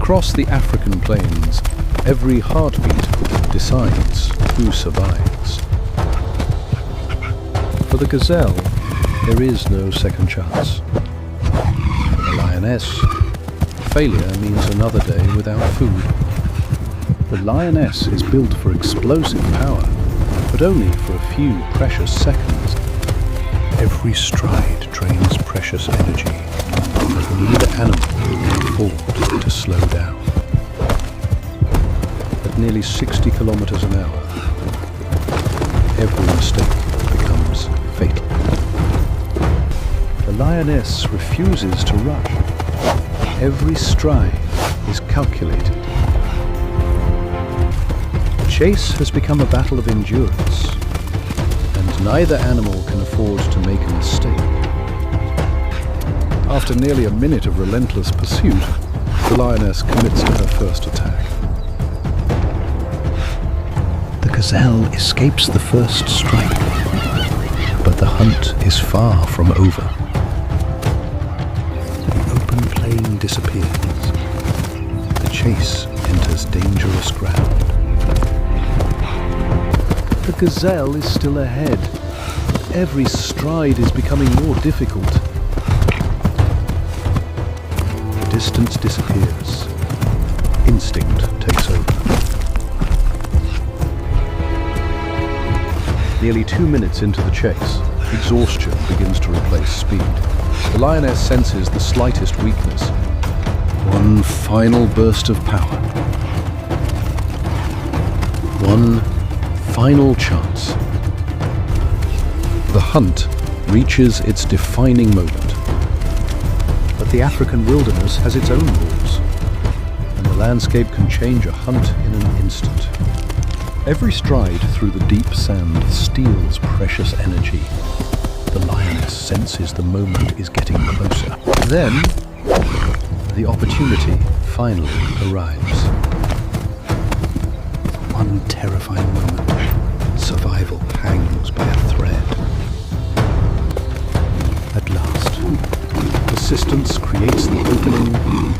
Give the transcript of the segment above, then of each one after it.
Across the African plains, every heartbeat decides who survives. For the gazelle, there is no second chance. For the lioness, failure means another day without food. The lioness is built for explosive power, but only for a few precious seconds. Every stride drains precious energy, and neither animal can afford to slow down. At nearly 60 kilometers an hour, every mistake becomes fatal. The lioness refuses to rush. Every stride is calculated. The chase has become a battle of endurance, and neither animal can afford to make a mistake. After nearly a minute of relentless pursuit, the lioness commits to her first attack. The gazelle escapes the first strike, but the hunt is far from over. The open plain disappears. The chase enters dangerous ground. The gazelle is still ahead. Every stride is becoming more difficult. The distance disappears. Instinct takes over. Nearly 2 minutes into the chase, exhaustion begins to replace speed. The lioness senses the slightest weakness. One final burst of power. One final chance. The hunt reaches its defining moment. But the African wilderness has its own rules, and the landscape can change a hunt in an instant. Every stride through the deep sand steals precious energy. The lioness senses the moment is getting closer. Then, the opportunity finally arrives. One terrifying moment. Survival hangs by a thread. At last, persistence creates the opening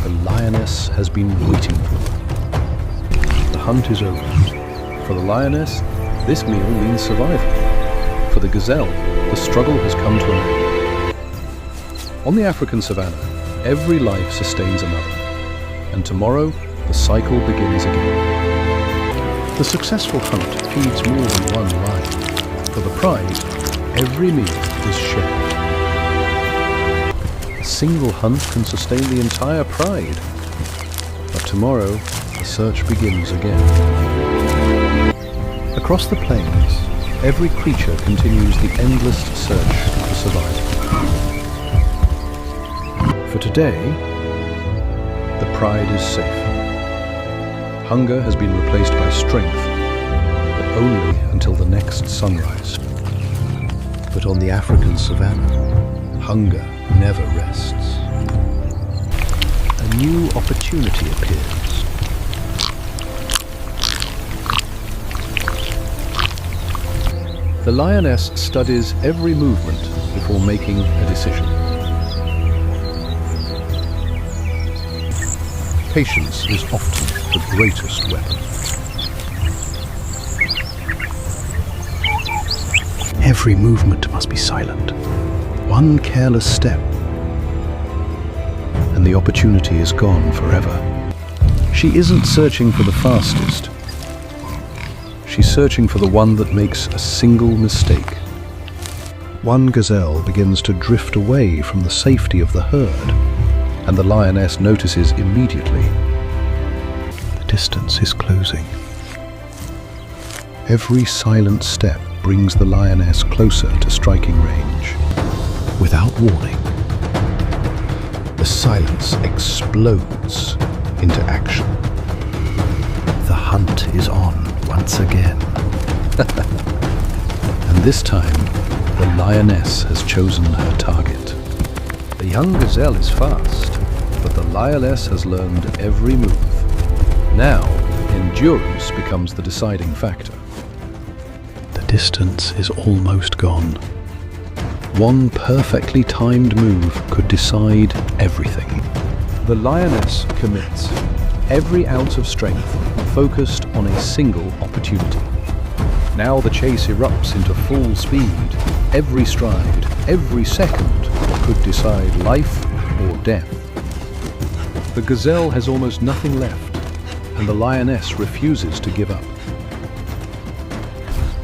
the lioness has been waiting for. The hunt is over. For the lioness, this meal means survival. For the gazelle, the struggle has come to an end. On the African savanna, every life sustains another, and tomorrow the cycle begins again. The successful hunt feeds more than one lion. For the prize, every meal is shared. A single hunt can sustain the entire pride, but tomorrow the search begins again. Across the plains, every creature continues the endless search for survival. For today, the pride is safe. Hunger has been replaced by strength, but only until the next sunrise. But on the African savanna, hunger never rests. A new opportunity appears. The lioness studies every movement before making a decision. Patience is often the greatest weapon. Every movement must be silent. One careless step, and the opportunity is gone forever. She isn't searching for the fastest. She's searching for the one that makes a single mistake. One gazelle begins to drift away from the safety of the herd, and the lioness notices immediately. The distance is closing. Every silent step brings the lioness closer to striking range. Without warning, the silence explodes into action. The hunt is on once again. And this time, the lioness has chosen her target. The young gazelle is fast, but the lioness has learned every move. Now, endurance becomes the deciding factor. The distance is almost gone. One perfectly timed move could decide everything. The lioness commits. every ounce of strength focused on a single opportunity. Now the chase erupts into full speed. Every stride, every second could decide life or death. The gazelle has almost nothing left, and the lioness refuses to give up.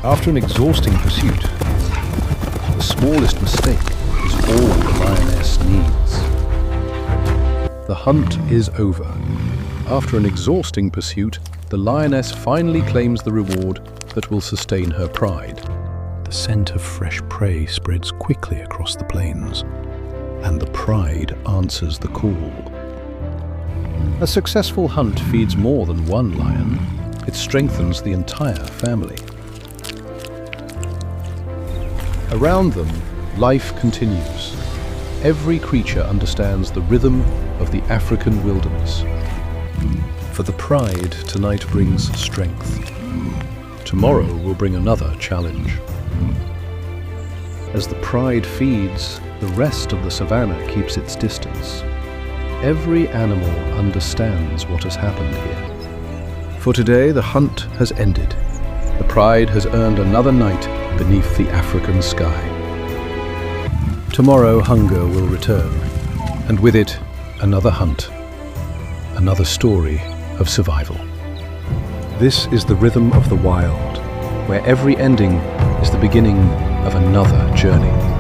After an exhausting pursuit, the smallest mistake is all the lioness needs. The hunt is over. After an exhausting pursuit, the lioness finally claims the reward that will sustain her pride. The scent of fresh prey spreads quickly across the plains, and the pride answers the call. A successful hunt feeds more than one lion. It strengthens the entire family. Around them, life continues. Every creature understands the rhythm of the African wilderness. For the pride, tonight brings strength. Tomorrow will bring another challenge. As the pride feeds, the rest of the savanna keeps its distance. Every animal understands what has happened here. For today, the hunt has ended. The pride has earned another night beneath the African sky. Tomorrow, hunger will return, and with it, another hunt, another story of survival. This is the rhythm of the wild, where every ending is the beginning of another journey.